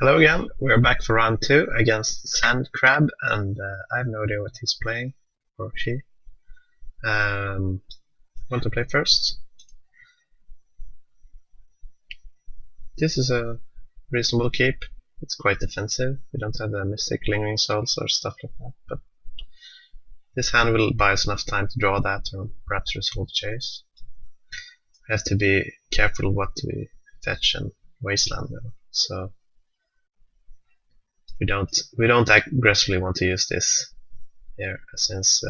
Hello again, we're back for round 2 against Sand Crab, and I have no idea what he's playing, or she. Want to play first? This is a reasonable keep. It's quite defensive. We don't have the Mystic Lingering Souls or stuff like that, but this hand will buy us enough time to draw that or perhaps resolve chase. We have to be careful what we fetch and wasteland though, so we don't aggressively want to use this here, since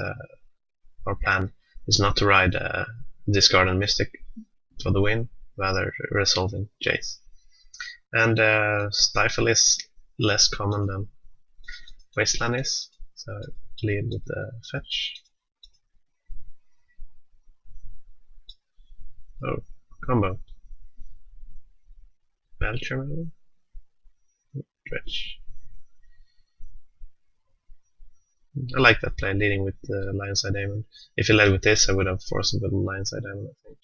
our plan is not to ride discard and Mystic for the win, rather resolving Jace. And Stifle is less common than Wasteland is, so lead with the fetch. Oh, combo. Belcher maybe? Dredge. I like that play, leading with the Lionside Diamond. If he led with this, I would have forced him with the Lionside Diamond, I think.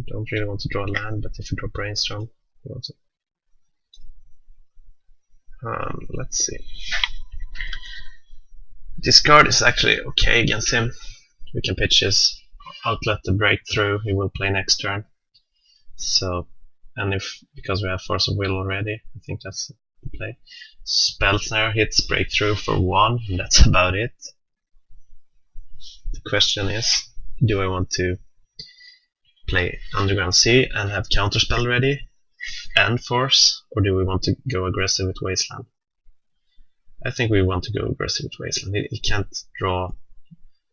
Don't really want to draw land, but if you draw Brainstorm, you want to. Let's see. Discard is actually okay against him. We can pitch his Outlet the Breakthrough, he will play next turn. So, and because we have Force of Will already, I think that's the play. Spellsnare hits Breakthrough for 1, and that's about it. The question is, do I want to play Underground Sea and have Counterspell ready and Force, or do we want to go aggressive with Wasteland? I think we want to go aggressive with Wasteland. He can't draw.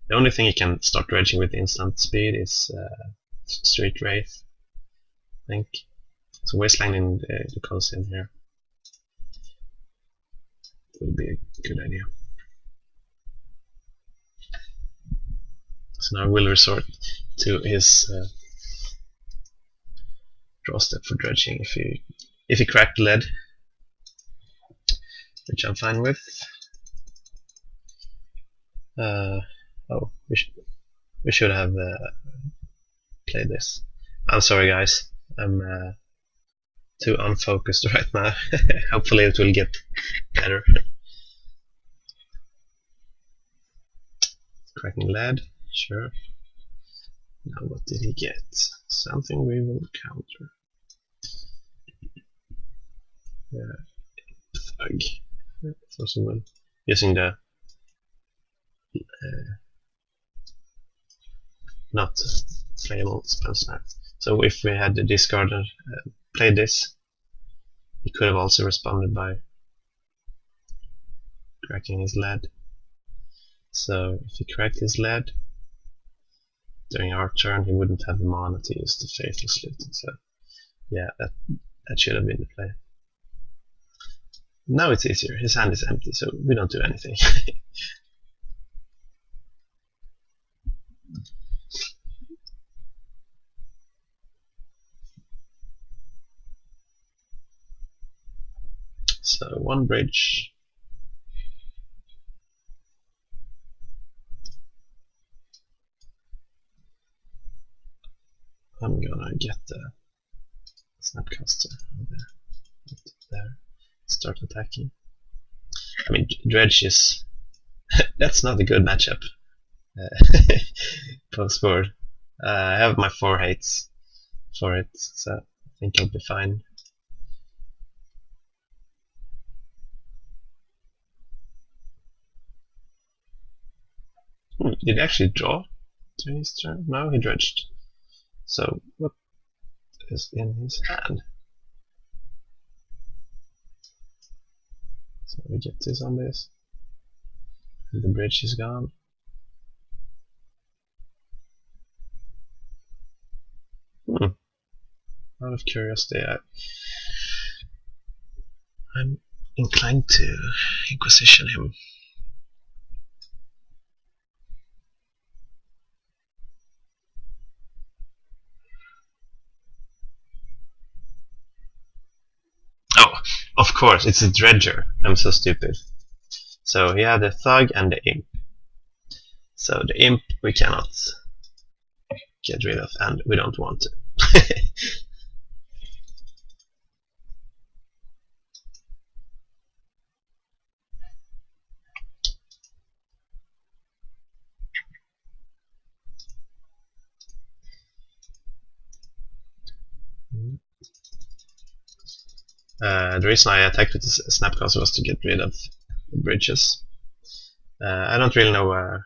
The only thing he can start dredging with instant speed is Street Wraith, I think. So Wasteland in the Colosseum here would be a good idea. So now we'll resort to his draw step for dredging if he cracked lead, which I'm fine with. Oh, we should have played this. I'm sorry guys, I'm too unfocused right now. Hopefully it will get better. Cracking lead, sure. Now what did he get? Something we will counter. Thug. Force of Will. Using the not playable Spellsnare. So if we had the discarded played this, he could have also responded by cracking his lead. So if he cracked his lead during our turn, he wouldn't have the mana to use the Faithless Looting. So yeah, that should have been the play. Now it's easier. His hand is empty, so we don't do anything. So one bridge. I'm gonna get the Snapcaster there. Start attacking. I mean, Dredge is that's not a good matchup. Post forward. I have my 4 hates for it, so I think I'll be fine. Did he actually draw during his turn? No, he dredged. So what is in his hand? So we get this on this. The bridge is gone. Out of curiosity, I'm inclined to Inquisition him. Oh, of course, it's a Dredger. I'm so stupid. So he had the Thug and the Imp. So the Imp we cannot get rid of, and we don't want to. The reason I attacked with the Snapcaster was to get rid of the bridges. I don't really know where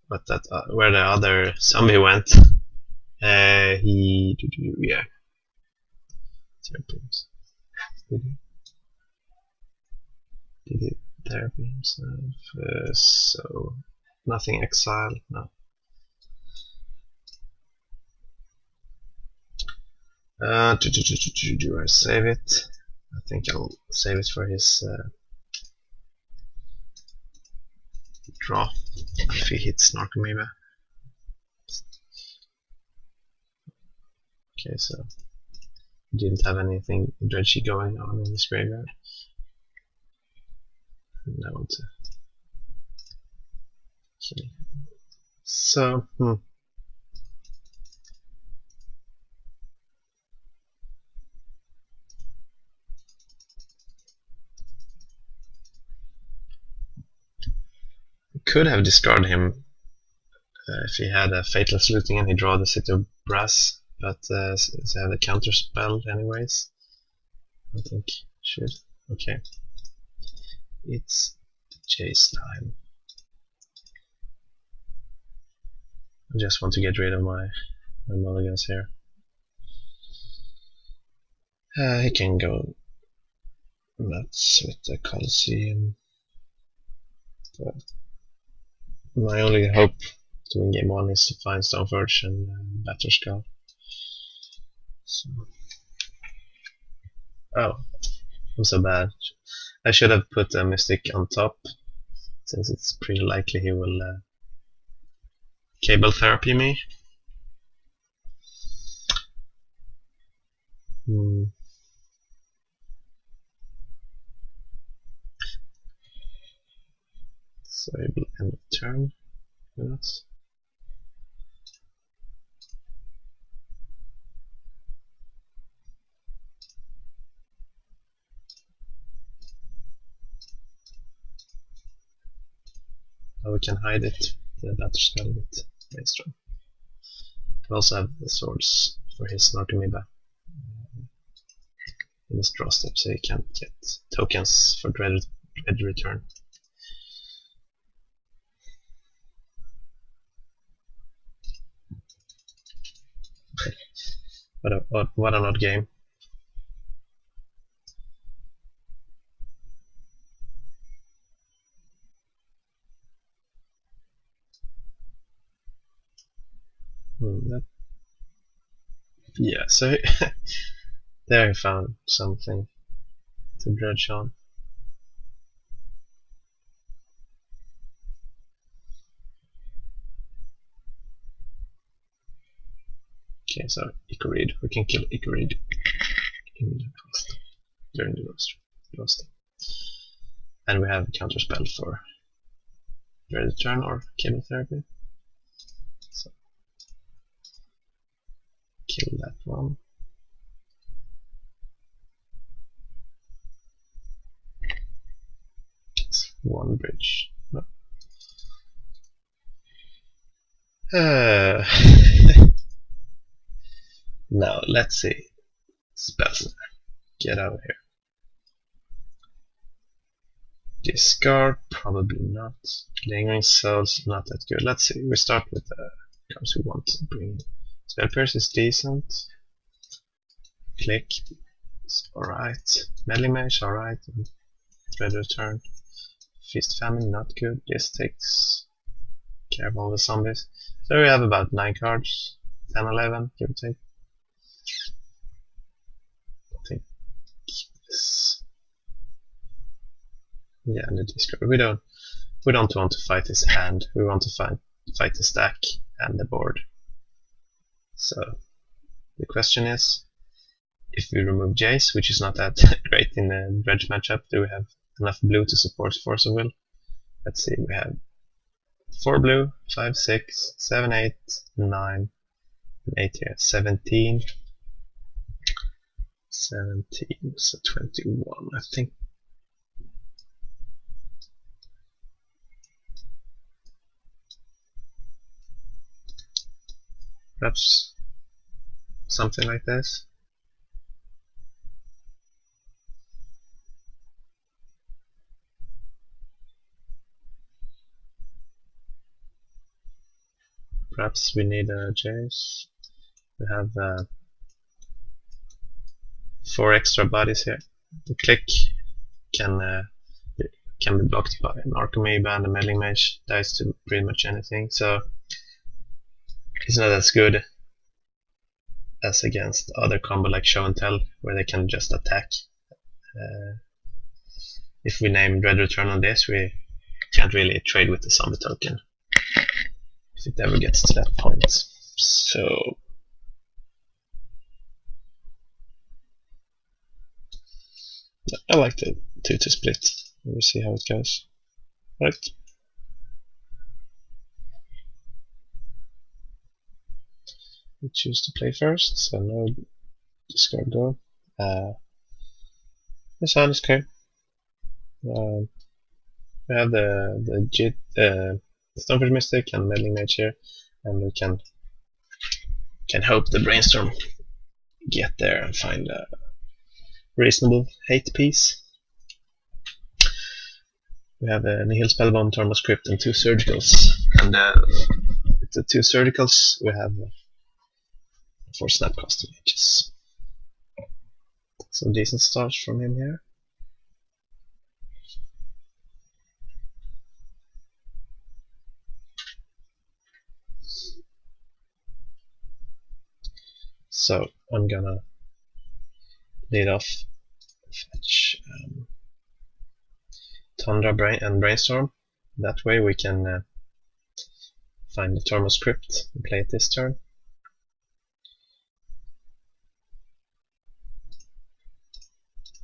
the other zombie went. Yeah. Did he therapy himself? So nothing exile. No. Do I save it? I think I'll save it for his draw if he hits Narcomoeba. Okay, so he didn't have anything dredgy going on in his graveyard. And I want to kill him. So, could have discarded him if he had a Fatalist looting and he draw the City of Brass, but since I have the counter spell anyways, I think should. Okay, it's chase time. I just want to get rid of my mulligans here. He can go nuts with the Colosseum. But my only hope to win game 1 is to find Stoneforge and Batterskull. So. Oh, I'm so bad. I should have put a Mystic on top, since it's pretty likely he will cable therapy me. So it will end of turn. Minutes. Now we can hide it, the Batterskull with Brainstorm. We also have the swords for his Narcomoeba in his draw step, so he can't get tokens for dread return. What an odd game. Yeah, so there I found something to dredge on. Okay, so Icarid, we can kill Icarid in the past, during the roast. And we have a counter spell for dread return or cable therapy. So kill that one. It's one bridge. No. Now let's see. Spells. Get out of here. Discard, probably not. Lingering Souls, not that good. Let's see. We start with the cards we want to bring. Spell Pierce is decent. Click, alright. Meddling Mage, alright. Dread Return. Feast Famine, not good. This takes care of all the zombies. So we have about 9 cards. 10, 11, give or take. I think this. Yeah, and the discard. We don't want to fight his hand. We want to fight the stack and the board. So the question is, if we remove Jace, which is not that great in a dredge matchup, do we have enough blue to support Force of Will? Let's see. We have 4 blue, 5, 6, 7, 8, 9, and 8 here. 17. 17, so 21, I think. Perhaps something like this. Perhaps we need a J's. We have 4 extra bodies here. The click can be blocked by an Archamoeba and a Meddling Mage. Dies to pretty much anything, so it's not as good as against other combo like Show and Tell, where they can just attack. If we name Dread Return on this, we can't really trade with the zombie token if it ever gets to that point. So I like the 2-2 split. We'll see how it goes. Right. We choose to play first, so no discard go. This hand is clear. We have the Jit, Stonefish Mystic and Meddling Mage here, and we can hope the Brainstorm get there and find a reasonable hate piece. We have a Nihil Spellbomb, Tormos Crypt, and 2 Surgicals, and with the 2 Surgicals we have 4 Snapcaster Mages. Some decent starts from him here. So I'm gonna lead off, fetch Tundra and Brainstorm. That way we can find the Tormos Crypt and play it this turn.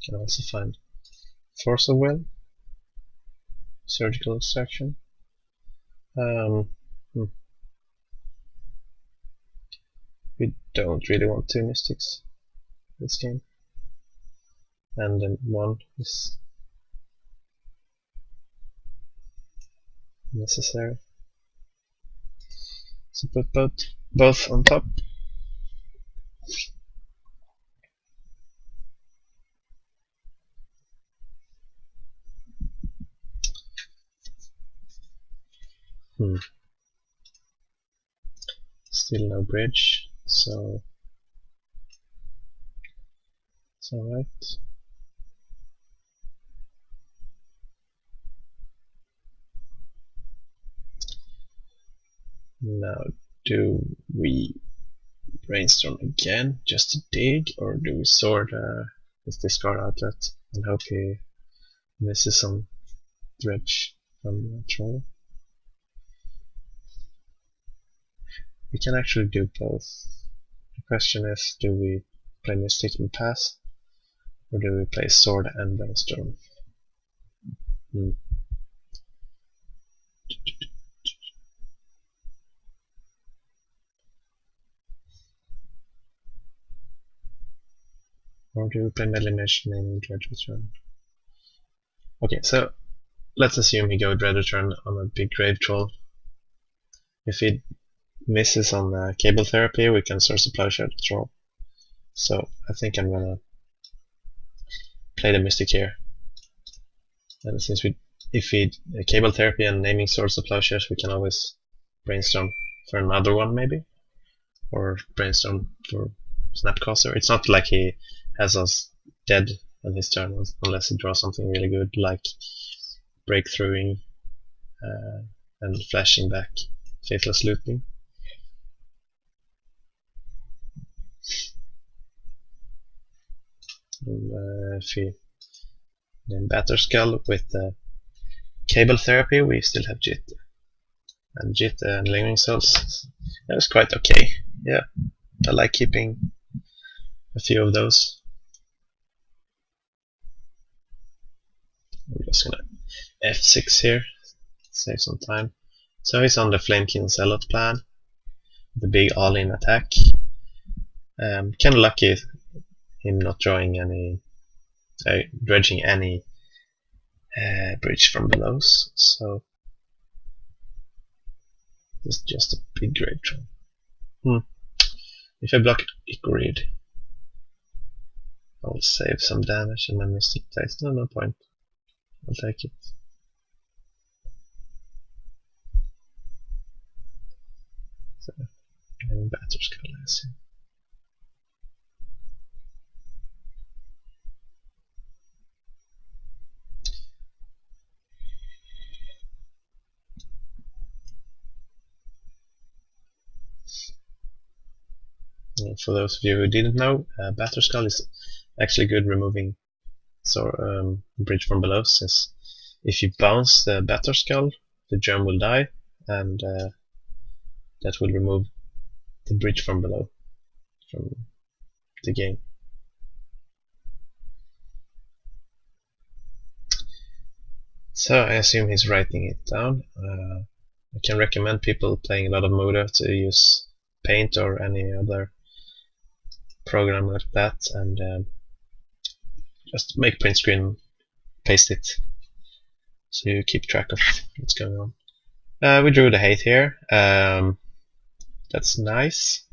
Can also find Force of Will, Surgical Extraction. We don't really want 2 Mystics this game, and then 1 is necessary. So put both on top. Still no bridge, so it's alright. Now, do we Brainstorm again just to dig, or do we sword his discard outlet and hope he misses some dredge from the troll? We can actually do both. The question is, do we play Mystic and pass, or do we play sword and Brainstorm? Or do we play Meddling Mage naming Dread Return? Okay, so let's assume he go Dread Return on a big grave troll. If he misses on Cable Therapy, we can source a Plowshare to troll. So I think I'm gonna play the Mystic here. And since if we Cable Therapy and naming source of Plowshares, we can always Brainstorm for another one maybe, or Brainstorm for Snapcaster. It's not like he has us dead on his turn unless he draws something really good like Breakthroughing and flashing back Faithless Looting. And, if we name Batterskull with Cable Therapy, we still have Jit. And Jit and Lingering Souls, that was quite okay. Yeah, I like keeping a few of those. I'm just gonna F6 here, save some time. So he's on the Flamekin Zealot plan, the big all-in attack. Kind of lucky him not drawing any, dredging any bridge from below. So it's just a big grave troll. If I block Ichorid, I'll save some damage and my Mystic dice. No point. I'll take it. So, I'm Batterskull, I assume. For those of you who didn't know, Batterskull is actually good removing bridge from below, since if you bounce the Batterskull, the germ will die, and that will remove the bridge from below from the game. So I assume he's writing it down. I can recommend people playing a lot of Moda to use Paint or any other program like that, and just make print screen, paste it, so you keep track of what's going on. We drew the hate here. That's nice.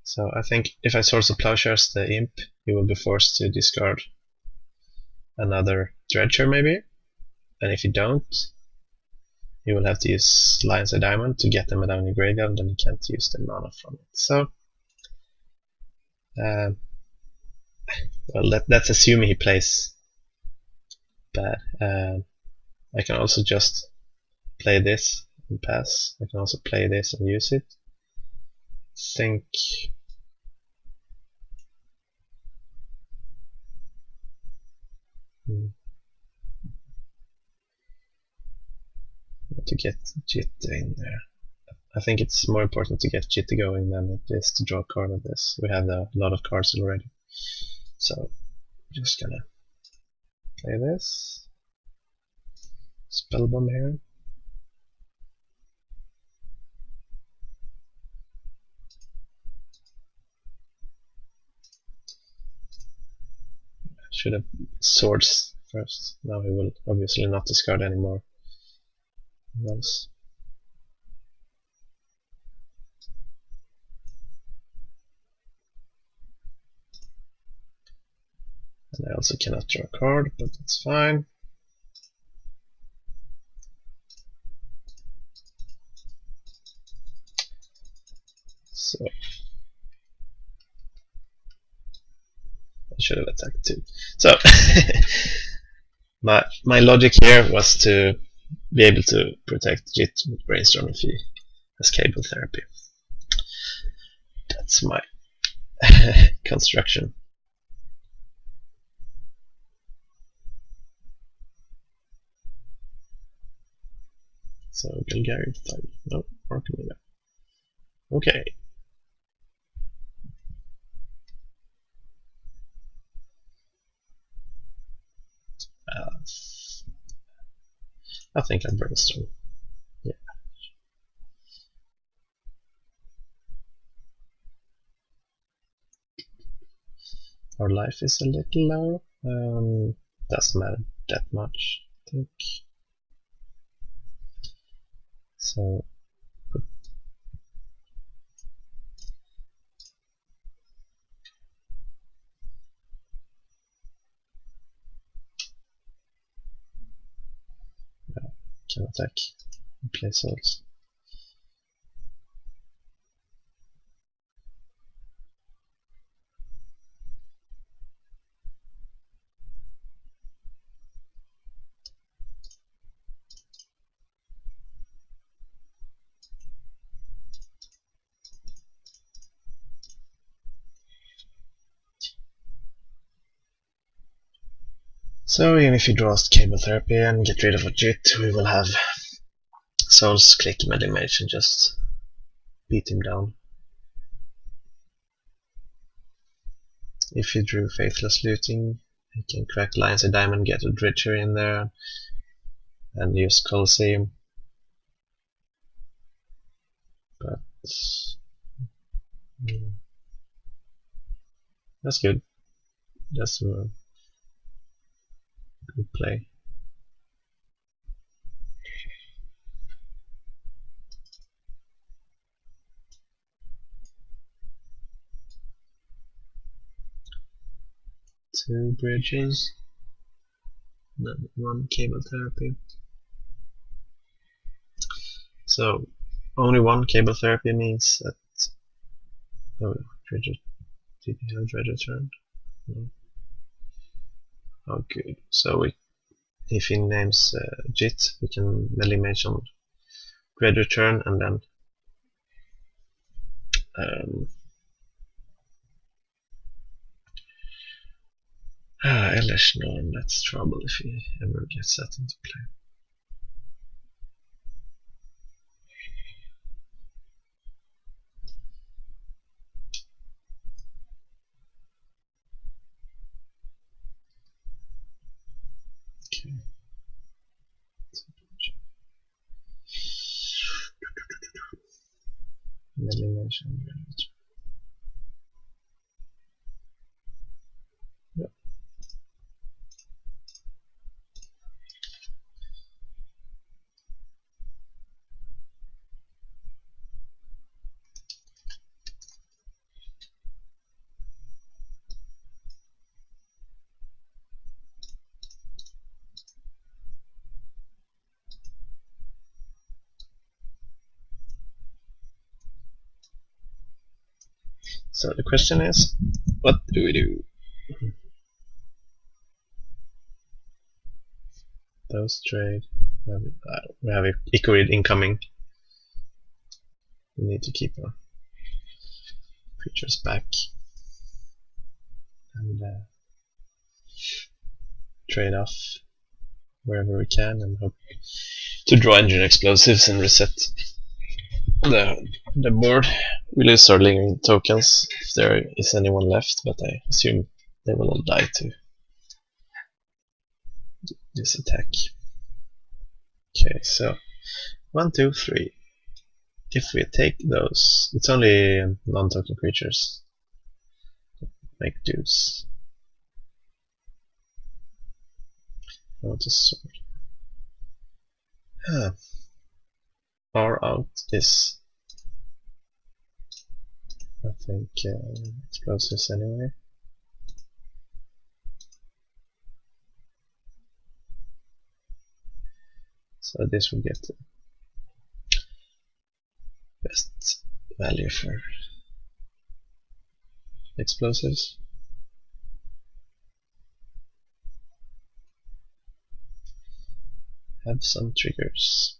So I think if I source a Plowshares the Imp, he will be forced to discard another Dredger maybe, and if you don't, you will have to use Lion's Eye Diamond to get them down in your graveyard, and then you can't use the mana from it. So, well, that's assuming he plays bad. I can also just play this and pass. I can also play this and use it. Think to get Jit in there. I think it's more important to get Jit going than it is to draw a card of this. We have a lot of cards already, so I'm just gonna play this Spellbomb here. Should have swords first. Now he will obviously not discard any more of those. And I also cannot draw a card, but that's fine. So I should have attacked too. So my logic here was to be able to protect Jit with Brainstorm if he has Cable Therapy. That's my construction. So Golgari 5. No, Archimega. Okay. I think I'll Brainstorm. Yeah. Our life is a little low. Doesn't matter that much, I think. So can attack and play souls. So even if he draws Cable Therapy and get rid of a Jit, we will have Souls click Melee Mage and just beat him down. If you drew Faithless Looting, you can crack Lions a Diamond, get a Dredger in there, and use Colosseum. But that's good. That's a good play. Two bridges, then one cable therapy. So only one cable therapy means that Dredger. Did you have Dredger turn? No. Oh, good. So if he names JIT, we can melee mage on Dredger turn, and then Elish Norm, that's trouble if he ever gets that into play. Okay. Melee mage on Dredger. Yep. So the question is, what do we do? Those trade. We have Icorid incoming. We need to keep our creatures back and trade off wherever we can and hope to draw engine explosives and reset the board. We lose our lingering tokens if there is anyone left, but I assume they will all die to this attack. Okay, so 1, 2, 3. If we take those, it's only non-token creatures. Make deuce. I want a sword. Far out is, I think, explosives anyway. So this will get the best value for explosives. Have some triggers.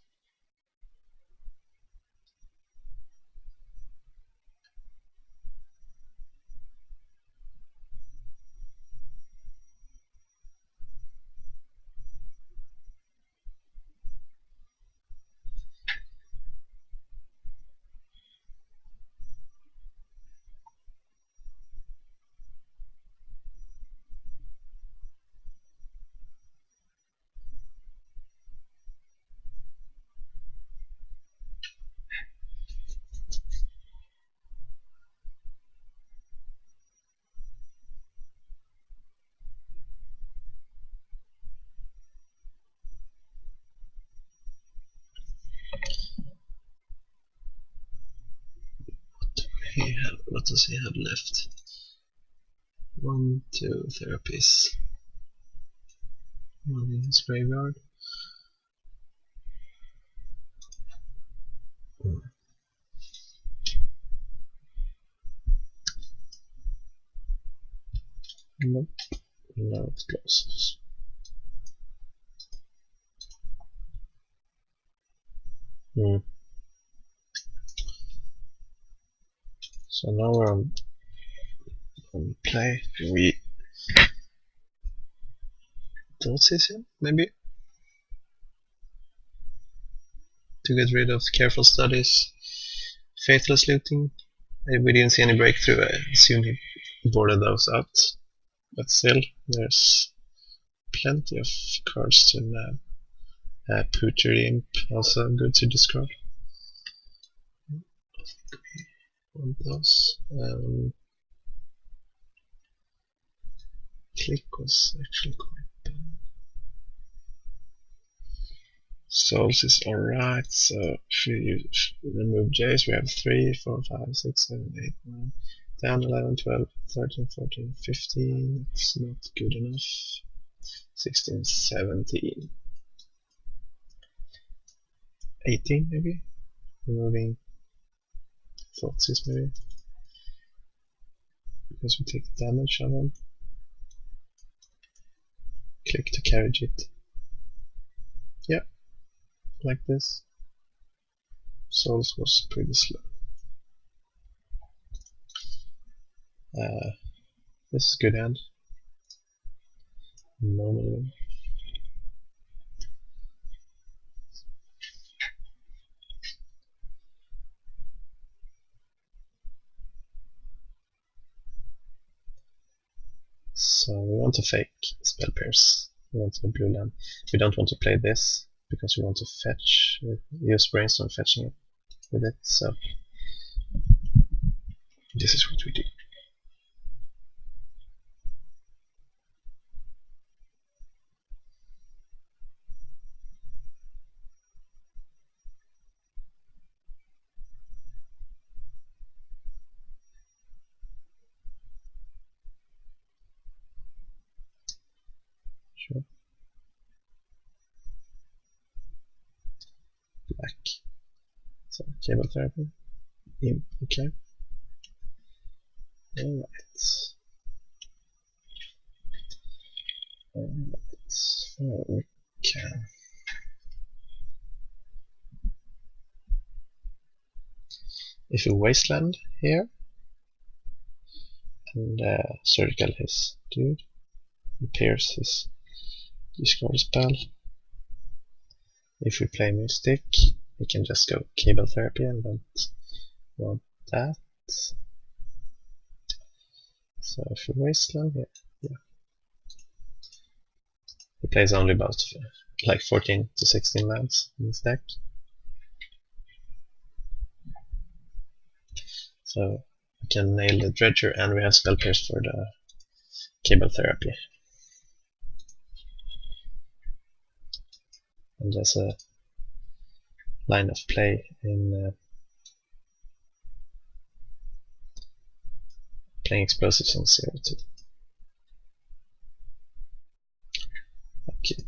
What does he have left? 1, 2 therapies. One in his graveyard. Nope. Now it closes. So now we're on play. We don't see him, maybe? To get rid of careful studies, faithless looting. We didn't see any breakthrough. I assume he boarded those out, but still there's plenty of cards to nab. Pootery Imp, also good to discard. Want those. Click was actually quite bad. Souls is alright, so if we remove Jays, we have 3, 4, 5, 6, 7, 8, 9, 10, 11, 12, 13, 14, 15. It's not good enough. 16, 17. 18 maybe? Removing Thoughtseize maybe? Because we take damage on them. Click to carriage it. Yeah, like this. Souls was pretty slow. This is good hand. Normally. So we want to fake Spell Pierce. We want a blue land. We don't want to play this because we want to fetch, use Brainstorm fetching it with it, so this is what we do. Sure. Black. So Cable Therapy. Imp, okay. Alright. Okay. If you wasteland here and circle his dude, pierce his discard spell. If we play Mystic, we can just go Cable Therapy and don't want that. So if we wasteland here, yeah. He plays only about like 14 to 16 lands in his deck. So we can nail the Dredger and we have Spell Pierce for the Cable Therapy. And there's a line of play in playing Explosives on 0-2. Okay.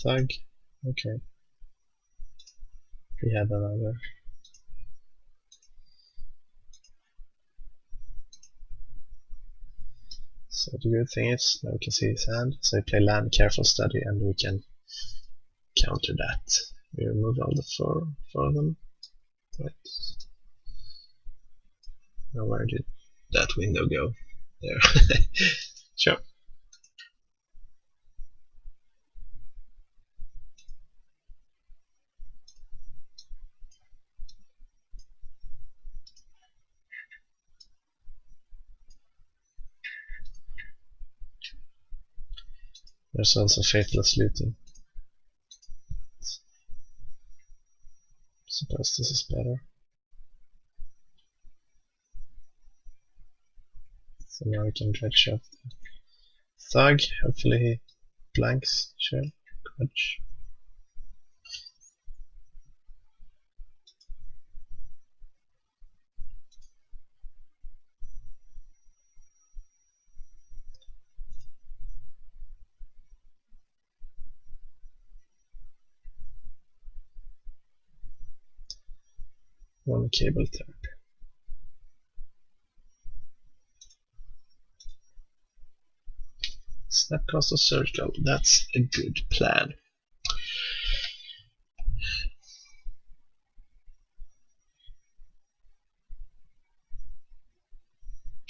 Thug, okay. We had another. So the good thing is now we can see his hand. So we play land, careful study, and we can counter that. We remove all the four of them. Right. Now where did that window go? There. Sure. There's also Faithless Looting. Suppose this is better. So now we can dredge off the Thug. Hopefully he blanks. Sure. Grudge. One Cable Therapy. Snapcaster Circle, that's a good plan.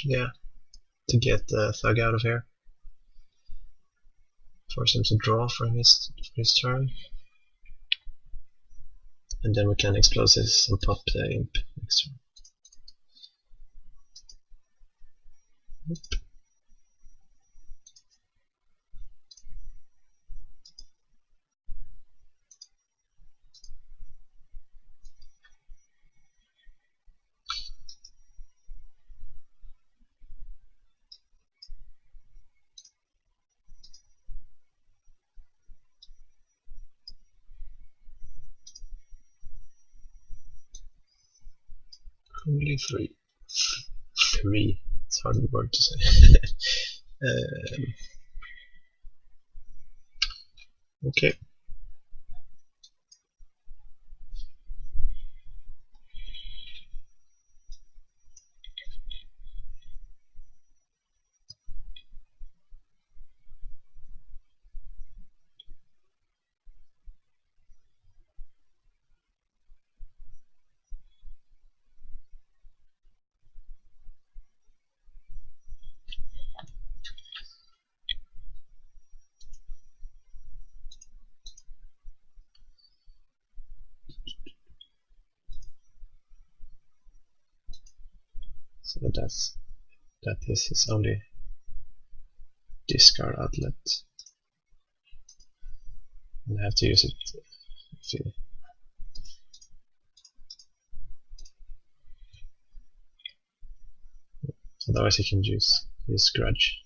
Yeah, to get the Thug out of here. Force him to draw for his turn. And then we can explosives and pop the imp next turn. Yep. Only three. Three. It's a hard word to say. Okay. So that is his only discard outlet. And I have to use it if he, otherwise he can use his grudge.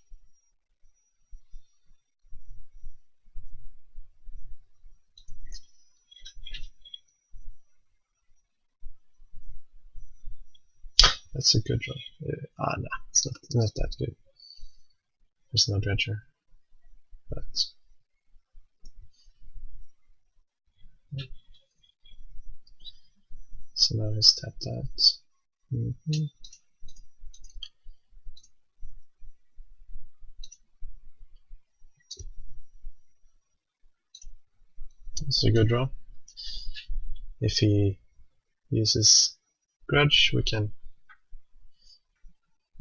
That's a good draw. No, it's not that good. There's no dredger. But so now he's tapped out. It's a good draw. If he uses grudge, we can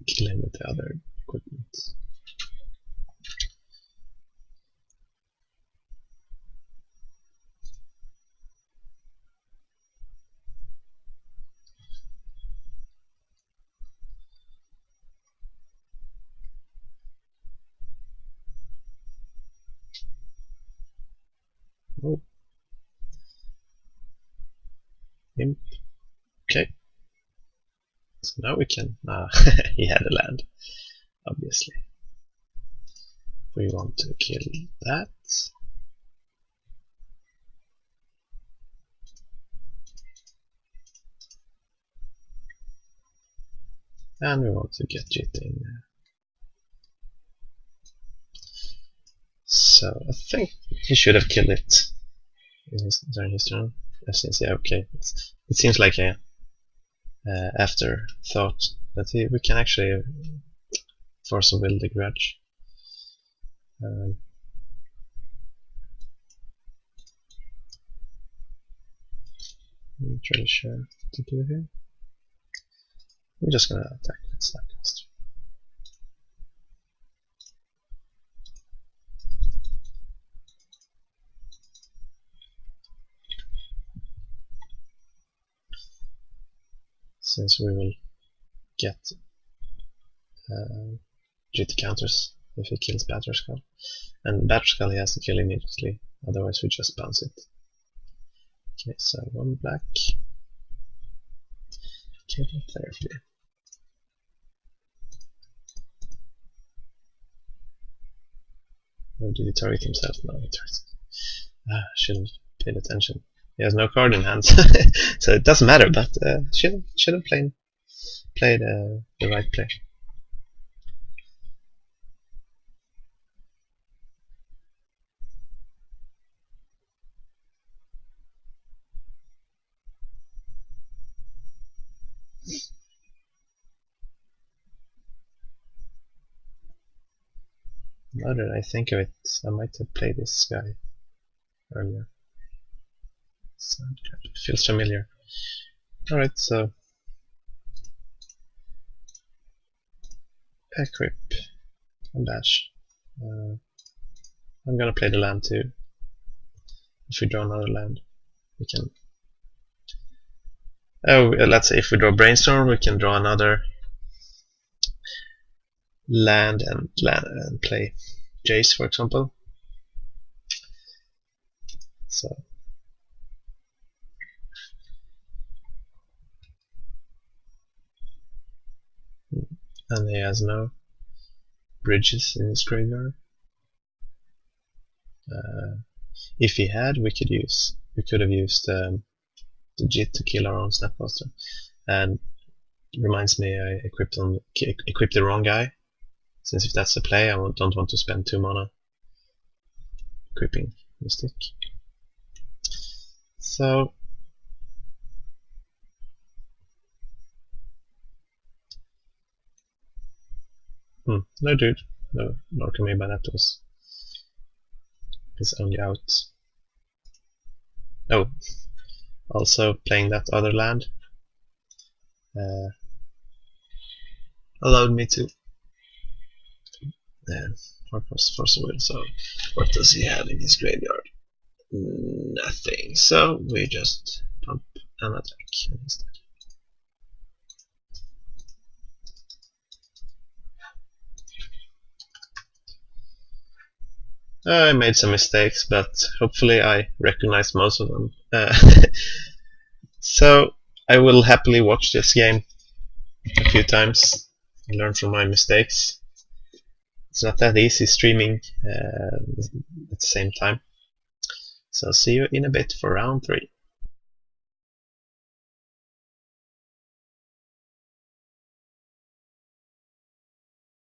kill him with the other equipment. Oh. Imp. Okay. So now we can. He had a land, obviously. We want to kill that. And we want to get it in there. So I think he should have killed it during his turn. Since yeah, okay, it seems like a afterthought that we can actually force a will the grudge. I'm not really sure what to do here. I'm just gonna attack with Snapcaster. Since we will get GT counters if he kills Batterskull. And Batterskull he has to kill immediately, otherwise we just bounce it. Okay, so one black. Killing therapy. Oh, did he target himself? No, he targeted. Should have paid attention. He has no card in hand, so it doesn't matter, but should have played the right play. Now that I think of it, I might have played this guy earlier. It feels familiar. Alright, so equip and dash. I'm gonna play the land too. If we draw another land, we can Oh, let's say if we draw Brainstorm, we can draw another land and play Jace, for example. So and he has no bridges in his graveyard. If he had, we could have used the JIT to kill our own Snapcaster. And reminds me, I equipped the wrong guy. Since if that's the play, I don't want to spend 2 mana equipping Mystic. So no dude, no Narcomoeba, that was his only out. Oh, also playing that other land allowed me to Force of Will. So what does he have in his graveyard? Nothing. So we just pump an attack instead. I made some mistakes, but hopefully I recognized most of them. So I will happily watch this game a few times and learn from my mistakes. It's not that easy streaming at the same time. So see you in a bit for round 3.